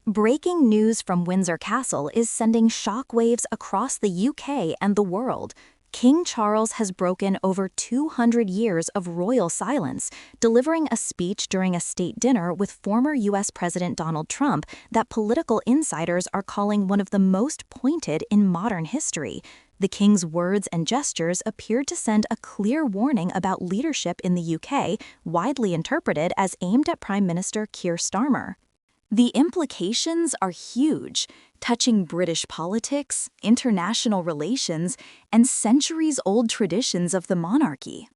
Breaking news from Windsor Castle is sending shockwaves across the UK and the world. King Charles has broken over 200 years of royal silence, delivering a speech during a state dinner with former U.S. President Donald Trump that political insiders are calling one of the most pointed in modern history. The king's words and gestures appeared to send a clear warning about leadership in the UK, widely interpreted as aimed at Prime Minister Keir Starmer. The implications are huge, touching British politics, international relations, and centuries-old traditions of the monarchy.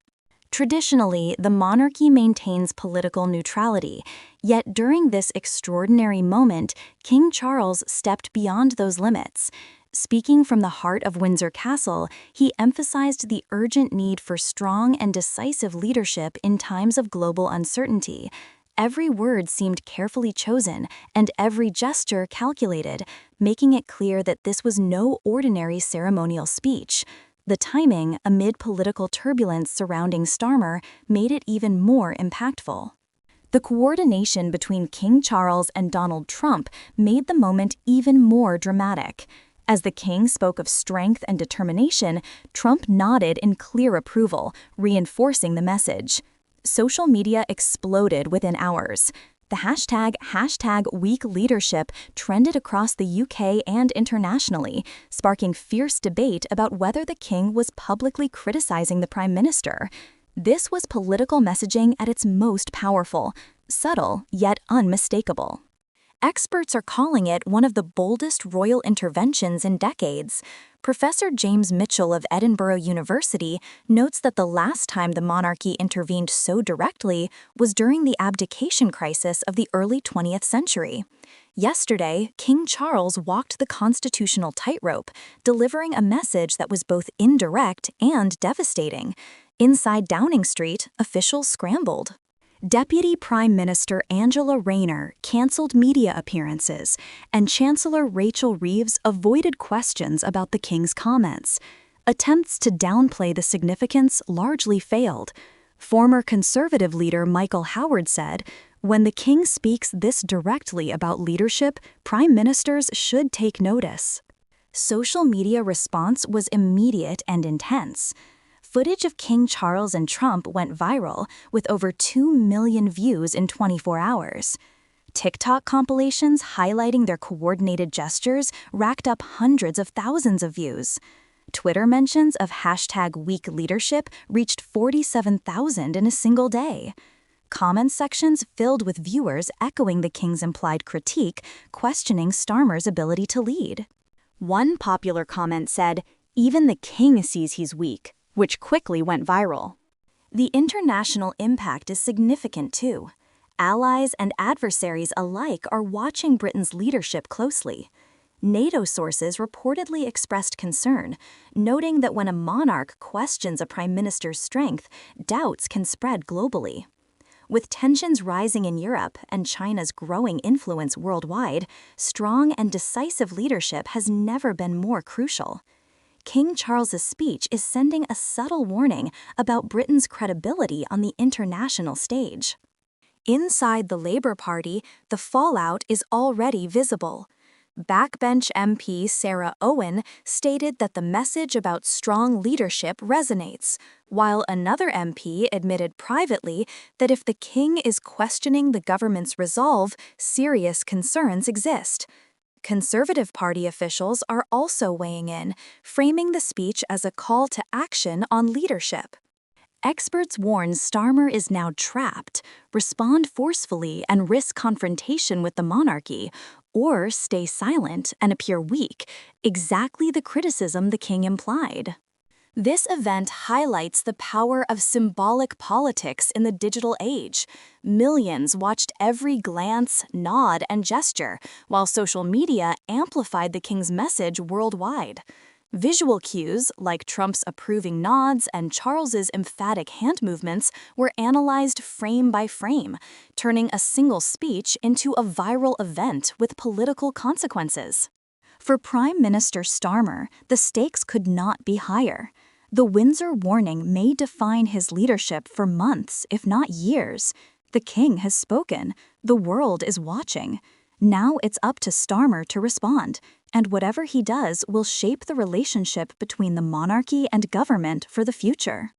Traditionally, the monarchy maintains political neutrality, yet during this extraordinary moment, King Charles stepped beyond those limits. Speaking from the heart of Windsor Castle, he emphasized the urgent need for strong and decisive leadership in times of global uncertainty. Every word seemed carefully chosen, and every gesture calculated, making it clear that this was no ordinary ceremonial speech. The timing, amid political turbulence surrounding Starmer, made it even more impactful. The coordination between King Charles and Donald Trump made the moment even more dramatic. As the king spoke of strength and determination, Trump nodded in clear approval, reinforcing the message. Social media exploded within hours. The hashtag Weak Leadership trended across the UK and internationally, sparking fierce debate about whether the king was publicly criticizing the prime minister. This was political messaging at its most powerful, subtle yet unmistakable. Experts are calling it one of the boldest royal interventions in decades. Professor James Mitchell of Edinburgh University notes that the last time the monarchy intervened so directly was during the abdication crisis of the early 20th century. Yesterday, King Charles walked the constitutional tightrope, delivering a message that was both indirect and devastating. Inside Downing Street, officials scrambled. Deputy Prime Minister Angela Rayner cancelled media appearances, and Chancellor Rachel Reeves avoided questions about the king's comments. Attempts to downplay the significance largely failed. Former Conservative leader Michael Howard said, "When the king speaks this directly about leadership, prime ministers should take notice." Social media response was immediate and intense. Footage of King Charles and Trump went viral, with over 2 million views in 24 hours. TikTok compilations highlighting their coordinated gestures racked up hundreds of thousands of views. Twitter mentions of hashtag Weak Leadership reached 47,000 in a single day. Comment sections filled with viewers echoing the king's implied critique, questioning Starmer's ability to lead. One popular comment said, "Even the king sees he's weak," which quickly went viral. The international impact is significant too. Allies and adversaries alike are watching Britain's leadership closely. NATO sources reportedly expressed concern, noting that when a monarch questions a prime minister's strength, doubts can spread globally. With tensions rising in Europe and China's growing influence worldwide, strong and decisive leadership has never been more crucial. King Charles's speech is sending a subtle warning about Britain's credibility on the international stage. Inside the Labour Party, the fallout is already visible. Backbench MP Sarah Owen stated that the message about strong leadership resonates, while another MP admitted privately that if the king is questioning the government's resolve, serious concerns exist. Conservative Party officials are also weighing in, framing the speech as a call to action on leadership. Experts warn Starmer is now trapped, respond forcefully and risk confrontation with the monarchy, or stay silent and appear weak, exactly the criticism the king implied. This event highlights the power of symbolic politics in the digital age. Millions watched every glance, nod, and gesture, while social media amplified the king's message worldwide. Visual cues, like Trump's approving nods and Charles's emphatic hand movements, were analyzed frame by frame, turning a single speech into a viral event with political consequences. For Prime Minister Starmer, the stakes could not be higher. The Windsor Warning may define his leadership for months, if not years. The king has spoken. The world is watching. Now it's up to Starmer to respond, and whatever he does will shape the relationship between the monarchy and government for the future.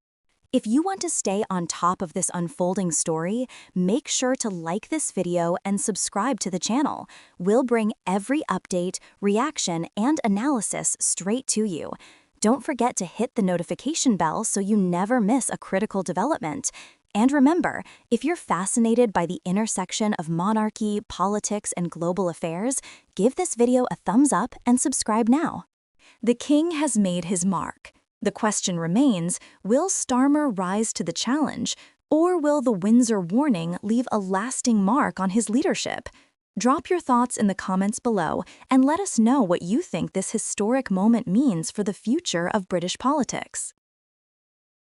If you want to stay on top of this unfolding story, make sure to like this video and subscribe to the channel. We'll bring every update, reaction, and analysis straight to you. Don't forget to hit the notification bell so you never miss a critical development. And remember, if you're fascinated by the intersection of monarchy, politics, and global affairs, give this video a thumbs up and subscribe now. The king has made his mark. The question remains, will Starmer rise to the challenge, or will the Windsor Warning leave a lasting mark on his leadership? Drop your thoughts in the comments below and let us know what you think this historic moment means for the future of British politics.